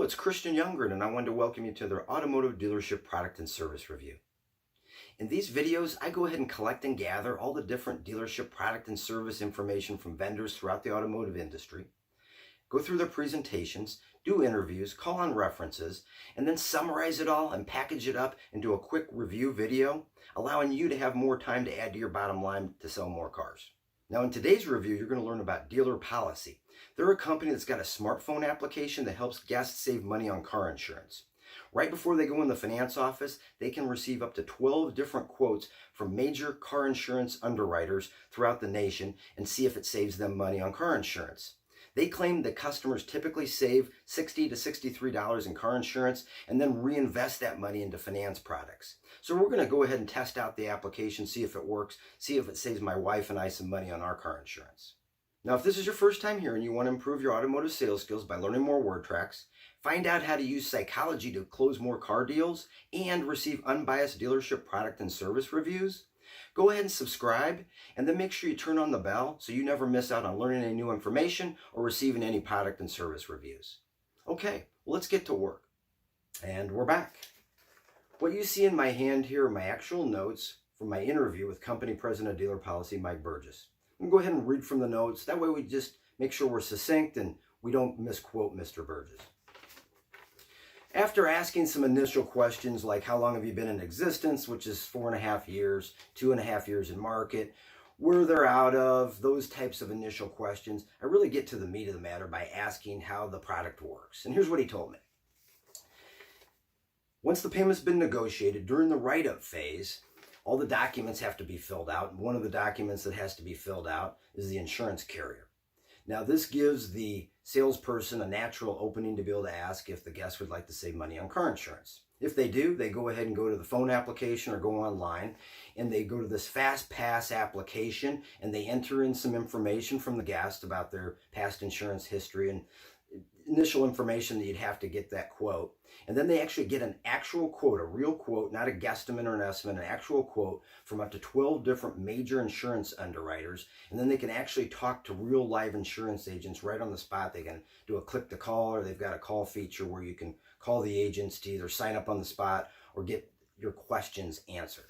it's Christian Younggren, and I wanted to welcome you to their automotive dealership product and service review. In these videos, I go ahead and collect and gather all the different dealership product and service information from vendors throughout the automotive industry, go through their presentations, do interviews, call on references, and then summarize it all and package it up into a quick review video, allowing you to have more time to add to your bottom line to sell more cars. Now in today's review, you're going to learn about DealerPolicy. They're a company that's got a smartphone application that helps guests save money on car insurance. Right before they go in the finance office, they can receive up to 12 different quotes from major car insurance underwriters throughout the nation and see if it saves them money on car insurance. They claim that customers typically save $60 to $63 in car insurance and then reinvest that money into finance products. So we're going to go ahead and test out the application, see if it works, see if it saves my wife and I some money on our car insurance. Now, if this is your first time here and you want to improve your automotive sales skills by learning more word tracks, find out how to use psychology to close more car deals, and receive unbiased dealership product and service reviews, go ahead and subscribe, and then make sure you turn on the bell so you never miss out on learning any new information or receiving any product and service reviews. Okay, well, let's get to work. And we're back. What you see in my hand here are my actual notes from my interview with Company President of DealerPolicy, Mike Burgess. I'm going to go ahead and read from the notes. That way we just make sure we're succinct and we don't misquote Mr. Burgess. After asking some initial questions like how long have you been in existence, which is 4.5 years, 2.5 years in market, where they're out of, those types of initial questions, I really get to the meat of the matter by asking how the product works. And here's what he told me. Once the payment's been negotiated, during the write-up phase, all the documents have to be filled out. One of the documents that has to be filled out is the insurance carrier. Now, this gives the salesperson a natural opening to be able to ask if the guest would like to save money on car insurance. If they do, they go ahead and go to the phone application or go online, and they go to this FastPass application, and they enter in some information from the guest about their past insurance history and initial information that you'd have to get that quote. And then they actually get an actual quote, a real quote, not a guesstimate or an estimate, an actual quote from up to 12 different major insurance underwriters. And then they can actually talk to real live insurance agents right on the spot. They can do a click to call, or they've got a call feature where you can call the agents to either sign up on the spot or get your questions answered.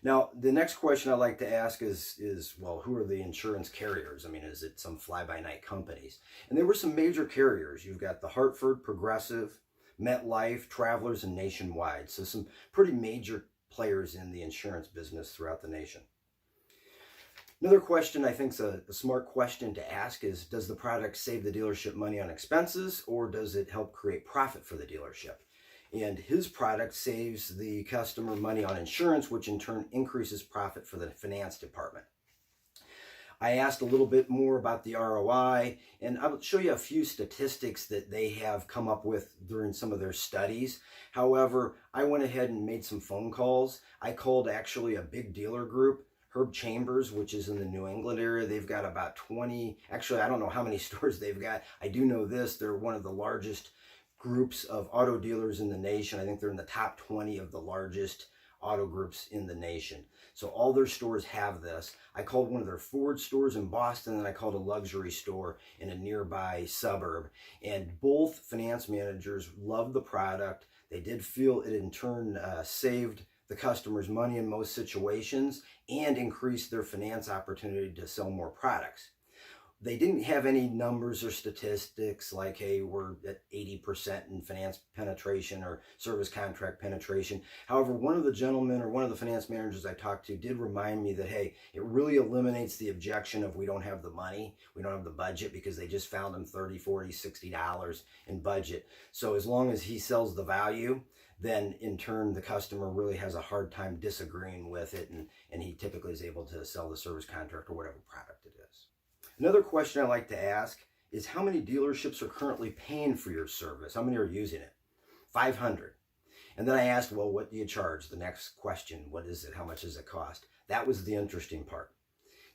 Now, the next question I like to ask is, well, who are the insurance carriers? I mean, is it some fly-by-night companies? And there were some major carriers. You've got the Hartford, Progressive, MetLife, Travelers, and Nationwide. So some pretty major players in the insurance business throughout the nation. Another question I think is a smart question to ask is, does the product save the dealership money on expenses, or does it help create profit for the dealership? And his product saves the customer money on insurance, which in turn increases profit for the finance department. I asked a little bit more about the ROI, and I'll show you a few statistics that they have come up with during some of their studies. However, I went ahead and made some phone calls. I called actually a big dealer group, Herb Chambers, which is in the New England area. They've got about 20, actually I don't know how many stores they've got. I do know this, they're one of the largest groups of auto dealers in the nation. I think they're in the top 20 of the largest auto groups in the nation. So all their stores have this. I called one of their Ford stores in Boston, and I called a luxury store in a nearby suburb. And both finance managers loved the product. They did feel it in turn saved the customers money in most situations and increased their finance opportunity to sell more products. They didn't have any numbers or statistics like, hey, we're at 80% in finance penetration or service contract penetration. However, one of the gentlemen or one of the finance managers I talked to did remind me that, hey, it really eliminates the objection of we don't have the money, we don't have the budget, because they just found them $30, $40, $60 in budget. So as long as he sells the value, then in turn the customer really has a hard time disagreeing with it, and he typically is able to sell the service contract or whatever product it is. Another question I like to ask is, how many dealerships are currently paying for your service? How many are using it? 500. And then I asked, well, what do you charge? The next question, what is it? How much does it cost? That was the interesting part.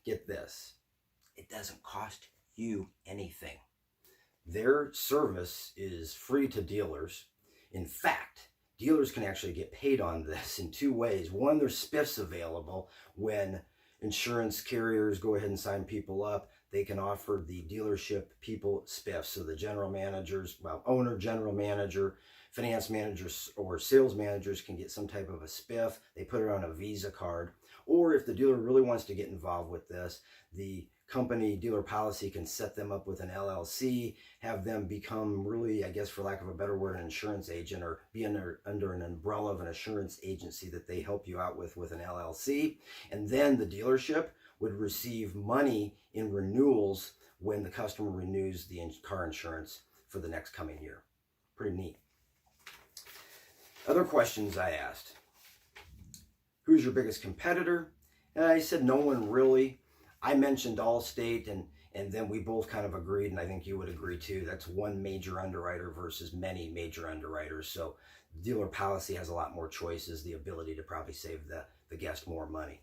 Get this, it doesn't cost you anything. Their service is free to dealers. In fact, dealers can actually get paid on this in two ways. One, there's spiffs available when insurance carriers go ahead and sign people up. they can offer the dealership people spiffs. So the general managers, well, owner, general manager, finance managers, or sales managers can get some type of a spiff. They put it on a Visa card. Or if the dealer really wants to get involved with this, the company DealerPolicy can set them up with an LLC, have them become really, I guess for lack of a better word, an insurance agent, or be under an umbrella of an insurance agency that they help you out with an LLC. And then the dealership would receive money in renewals when the customer renews the car insurance for the next coming year. Pretty neat. Other questions I asked. Who's your biggest competitor? And I said no one really. I mentioned Allstate, and then we both kind of agreed, and I think you would agree too, that's one major underwriter versus many major underwriters. So DealerPolicy has a lot more choices, the ability to probably save the guest more money.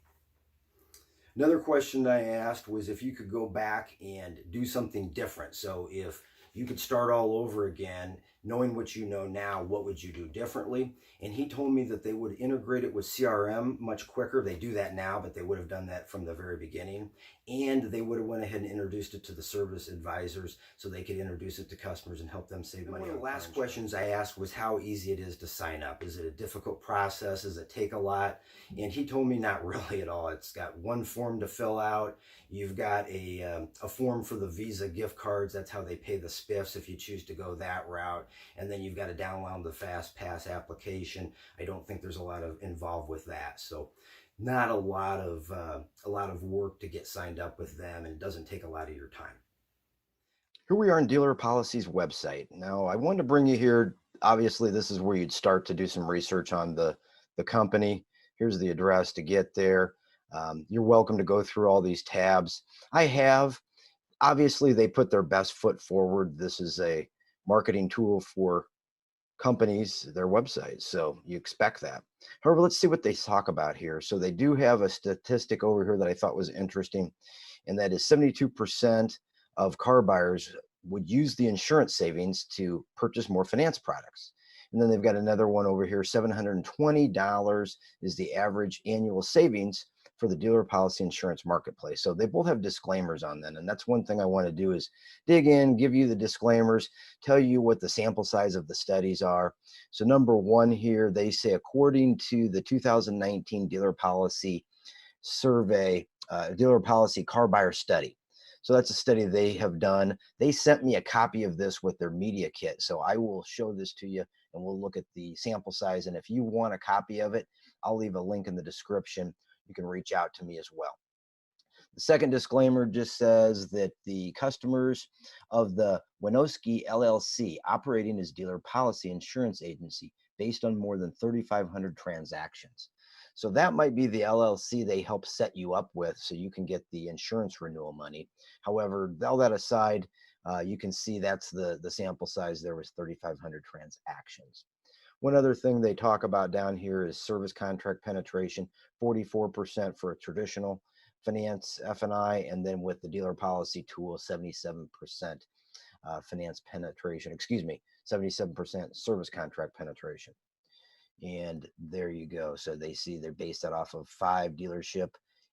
Another question I asked was if you could go back and do something different. So if you could start all over again, knowing what you know now, what would you do differently? And he told me that they would integrate it with CRM much quicker. They do that now, but they would have done that from the very beginning. And they would have went ahead and introduced it to the service advisors so they could introduce it to customers and help them save money. One of the last questions I asked was how easy it is to sign up. Is it a difficult process? Does it take a lot? And he told me not really at all. It's got one form to fill out. You've got a form for the Visa gift cards. That's how they pay the spiffs if you choose to go that route. And then you've got to download the FastPass application. I don't think there's a lot of involved with that. So not a lot of work to get signed up with them, and it doesn't take a lot of your time. Here we are on DealerPolicy's website. Now I wanted to bring you here. Obviously, this is where you'd start to do some research on the company. Here's the address to get there. You're welcome to go through all these tabs. Obviously, they put their best foot forward. This is a marketing tool for companies, their websites, so you expect that. However, let's see what they talk about here. So they do have a statistic over here that I thought was interesting, and that is 72% of car buyers would use the insurance savings to purchase more finance products. And then they've got another one over here, $720 is the average annual savings for the DealerPolicy insurance marketplace. So they both have disclaimers on them. And that's one thing I want to do is dig in, give you the disclaimers, tell you what the sample size of the studies are. So number one here, they say, according to the 2019 DealerPolicy survey, DealerPolicy car buyer study. So that's a study they have done. They sent me a copy of this with their media kit. So I will show this to you and we'll look at the sample size. And if you want a copy of it, I'll leave a link in the description. You can reach out to me as well. The second disclaimer just says that the customers of the Winooski LLC operating as DealerPolicy insurance agency based on more than 3,500 transactions. So that might be the LLC they help set you up with so you can get the insurance renewal money. However, all that aside, you can see that's the sample size. There was 3,500 transactions. One other thing they talk about down here is service contract penetration, 44% for a traditional finance F&I, and then with the DealerPolicy tool, 77% finance penetration, 77% service contract penetration. And there you go. So they see they're based that off of 5 dealership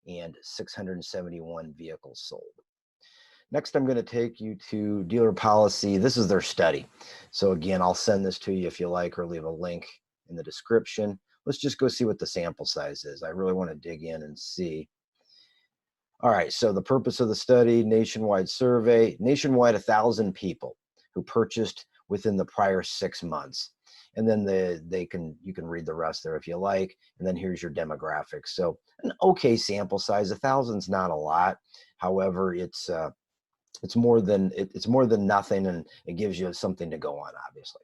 and 671 vehicles sold. Next, I'm going to take you to DealerPolicy. This is their study. So again, I'll send this to you if you like, or leave a link in the description. Let's just go see what the sample size is. I really want to dig in and see. All right, so the purpose of the study, nationwide survey, nationwide 1,000 people who purchased within the prior 6 months. And then you can read the rest there if you like. And then here's your demographics. So an okay sample size. 1,000's not a lot. However, it's more than nothing, and it gives you something to go on, obviously.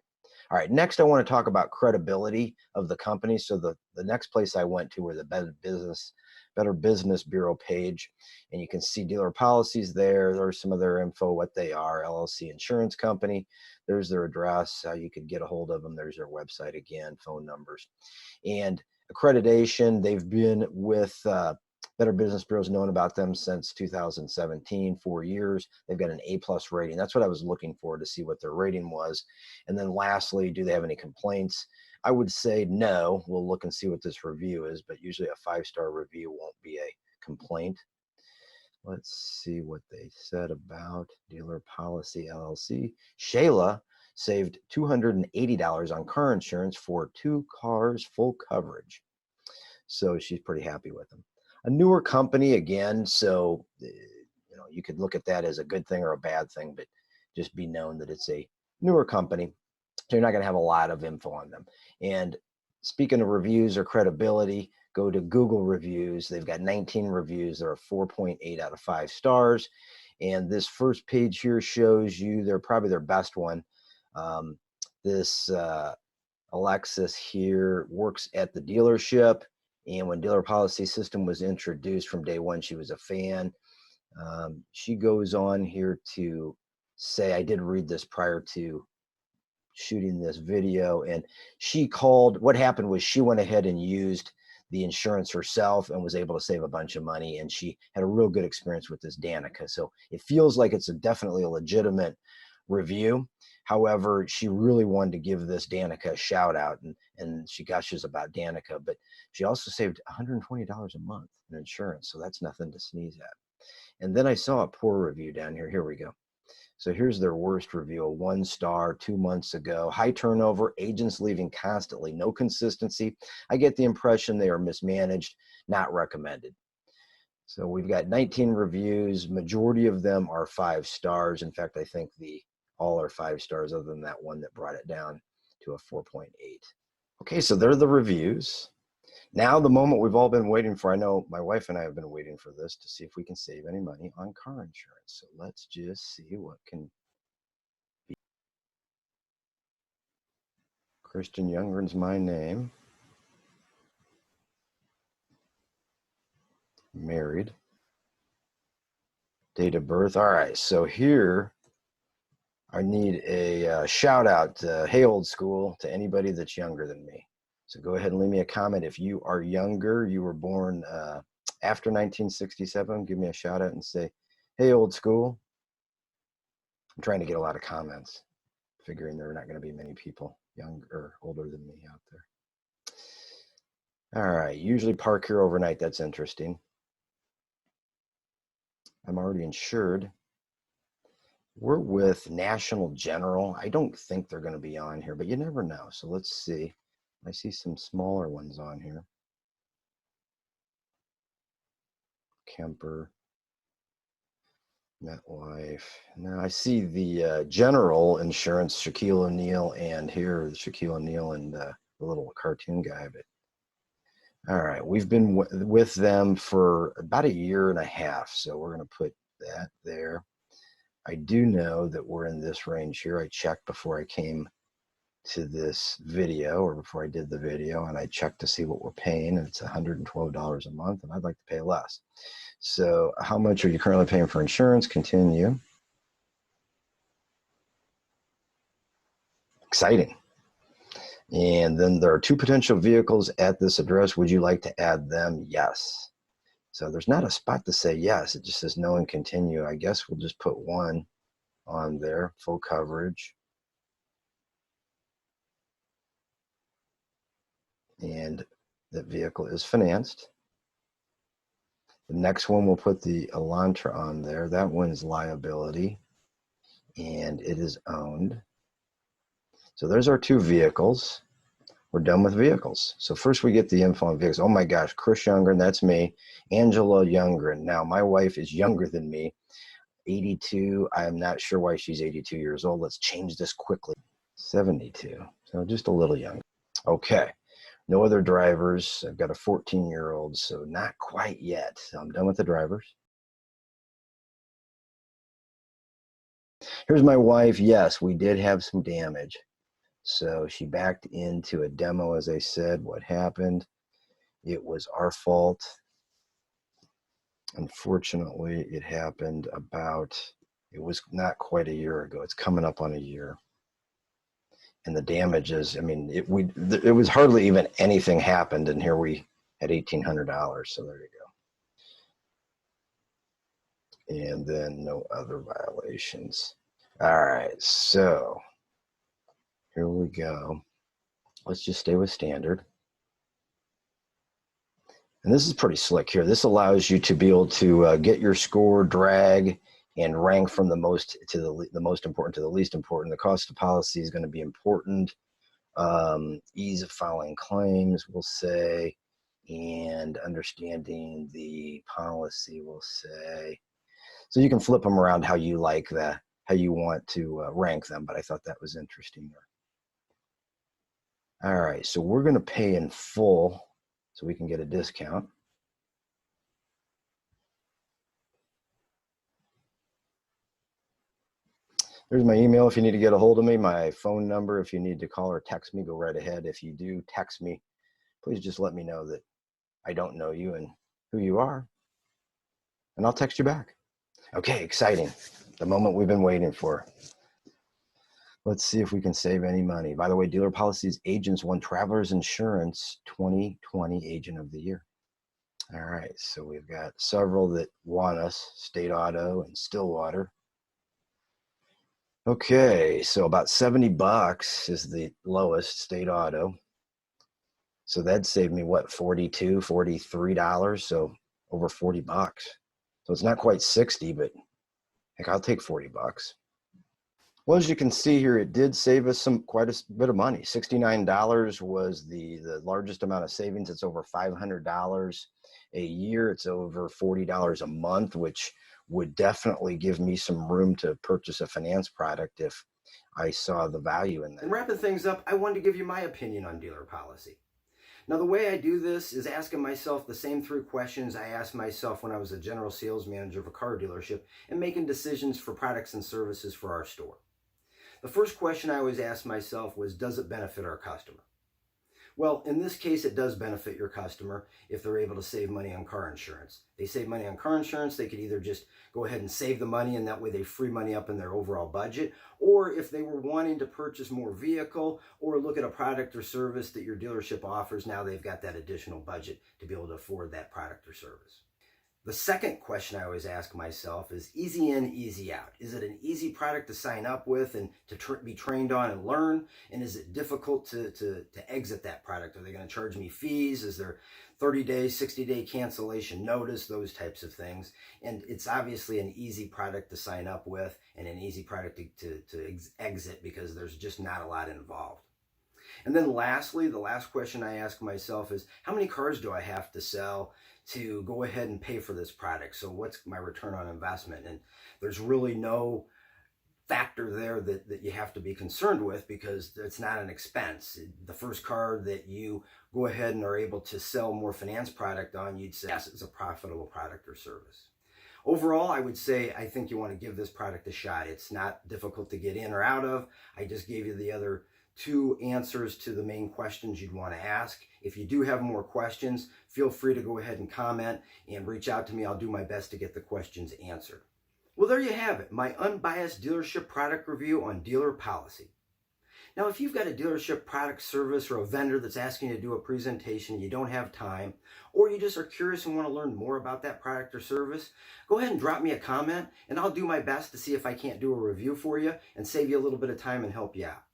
All right, next I want to talk about credibility of the company. So the next place I went to were the Better Business Bureau page, and you can see DealerPolicy's there. There's some of their info, what they are, LLC insurance company. There's their address, how you could get a hold of them. There's their website again, phone numbers. And accreditation, they've been with Better Business Bureau's known about them since 2017, 4 years. They've got an A+ rating. That's what I was looking for, to see what their rating was. And then lastly, do they have any complaints? I would say no. We'll look and see what this review is, but usually a 5-star review won't be a complaint. Let's see what they said about DealerPolicy LLC. Shayla saved $280 on car insurance for 2 cars, full coverage. So she's pretty happy with them. A newer company again, so you could look at that as a good thing or a bad thing, but just be known that it's a newer company. So you're not going to have a lot of info on them. And speaking of reviews or credibility, go to Google reviews. They've got 19 reviews. They're a 4.8 out of 5 stars. And this first page here shows you they're probably their best one. This Alexis here works at the dealership. And when Dealer Policy System was introduced from day one, she was a fan. She goes on here to say, I did read this prior to shooting this video, and she called, what happened was she went ahead and used the insurance herself and was able to save a bunch of money, and she had a real good experience with this Danica. So it feels like it's definitely a legitimate review. However, she really wanted to give this Danica a shout out, and she gushes about Danica, but she also saved $120 a month in insurance, so that's nothing to sneeze at. And then I saw a poor review down here. Here we go. So here's their worst review, a 1 star 2 months ago. High turnover, agents leaving constantly, no consistency. I get the impression they are mismanaged, not recommended. So we've got 19 reviews. Majority of them are 5 stars. In fact, I think all are 5 stars other than that one that brought it down to a 4.8. Okay, so they're the reviews. Now the moment we've all been waiting for. I know my wife and I have been waiting for this to see if we can save any money on car insurance. So let's just see what can be. Christian Younggren's my name. Married. Date of birth. All right, so here I need a shout out to Hey Old School to anybody that's younger than me. So go ahead and leave me a comment. If you are younger, you were born after 1967, give me a shout out and say, hey, old school. I'm trying to get a lot of comments, figuring there are not going to be many people younger or older than me out there. All right, usually park here overnight. That's interesting. I'm already insured. We're with National General. I don't think they're going to be on here, but you never know. So let's see. I see some smaller ones on here. Kemper, MetLife. Now I see the General Insurance, Shaquille O'Neal, and here Shaquille O'Neal and the little cartoon guy. But all right, we've been with them for about 1.5 years, so we're going to put that there. I do know that we're in this range here. I checked before I came to this video, or before I did the video, and I checked to see what we're paying, and it's $112 a month, and I'd like to pay less. So how much are you currently paying for insurance? Continue. Exciting. And then there are 2 potential vehicles at this address. Would you like to add them? Yes. So there's not a spot to say yes. It just says no and continue. I guess we'll just put 1 on there, full coverage. And that vehicle is financed. The next one, we'll put the Elantra on there. That one is liability, and it is owned. So there's our 2 vehicles. We're done with vehicles. So first we get the info on vehicles. Oh my gosh, Chris Younggren, that's me. Angela Younggren. Now my wife is younger than me, 82. I'm not sure why she's 82 years old. Let's change this quickly. 72, so just a little younger. Okay, no other drivers. I've got a 14-year-old, so not quite yet. So I'm done with the drivers. Here's my wife. Yes, we did have some damage. So she backed into a demo, as I said. What happened? It was our fault. Unfortunately, it happened it was not quite 1 year ago. It's coming up on 1 year. And the damages, I mean, it was hardly even anything happened, and here we had $1,800. So there you go. And then no other violations. All right, so here we go. Let's just stay with standard. And this is pretty slick here. This allows you to be able to get your score, drag, and rank from the most to the most important to the least important. The cost of policy is going to be important. Ease of filing claims, we'll say, and understanding the policy, we'll say. So you can flip them around how you like that, how you want to rank them. But I thought that was interesting there. All right, so we're going to pay in full so we can get a discount. There's my email if you need to get a hold of me, my phone number if you need to call or text me, go right ahead. If you do text me, please just let me know that I don't know you and who you are, and I'll text you back. Okay, exciting. The moment we've been waiting for. Let's see if we can save any money. By the way, Dealer Policy's agents won Travelers Insurance 2020 Agent of the Year. All right, so we've got several that won us, State Auto and Stillwater. Okay, so about 70 bucks is the lowest, State Auto. So that saved me what, $42, $43, so over 40 bucks. So it's not quite 60, but heck, I'll take 40 bucks. Well, as you can see here, it did save us quite a bit of money. $69 was the largest amount of savings. It's over $500 a year. It's over $40 a month, which would definitely give me some room to purchase a finance product if I saw the value in that. And wrapping things up, I wanted to give you my opinion on Dealer Policy. Now, the way I do this is asking myself the same 3 questions I asked myself when I was a general sales manager of a car dealership and making decisions for products and services for our store. The first question I always asked myself was, does it benefit our customer? Well, in this case, it does benefit your customer if they're able to save money on car insurance. They save money on car insurance, they could either just go ahead and save the money and that way they free money up in their overall budget, or if they were wanting to purchase more vehicle or look at a product or service that your dealership offers, now they've got that additional budget to be able to afford that product or service. The second question I always ask myself is easy in, easy out. Is it an easy product to sign up with and to be trained on and learn? And is it difficult to exit that product? Are they going to charge me fees? Is there 30-day, 60-day cancellation notice? Those types of things. And it's obviously an easy product to sign up with and an easy product to exit because there's just not a lot involved. And then lastly, the last question I ask myself is, how many cars do I have to sell to go ahead and pay for this product? So what's my return on investment? And there's really no factor there that you have to be concerned with because it's not an expense. The first car that you go ahead and are able to sell more finance product on, you'd say, yes, it's a profitable product or service. Overall, I would say I think you want to give this product a shot. It's not difficult to get in or out of. I just gave you the other 2 answers to the main questions you'd want to ask. If you do have more questions, feel free to go ahead and comment and reach out to me. I'll do my best to get the questions answered. Well, there you have it, my unbiased dealership product review on Dealer Policy. Now, if you've got a dealership product service or a vendor that's asking you to do a presentation, you don't have time, or you just are curious and want to learn more about that product or service, go ahead and drop me a comment and I'll do my best to see if I can't do a review for you and save you a little bit of time and help you out.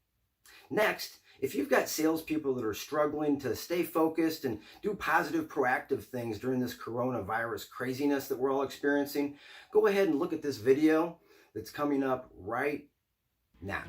Next, if you've got salespeople that are struggling to stay focused and do positive, proactive things during this coronavirus craziness that we're all experiencing, go ahead and look at this video that's coming up right now.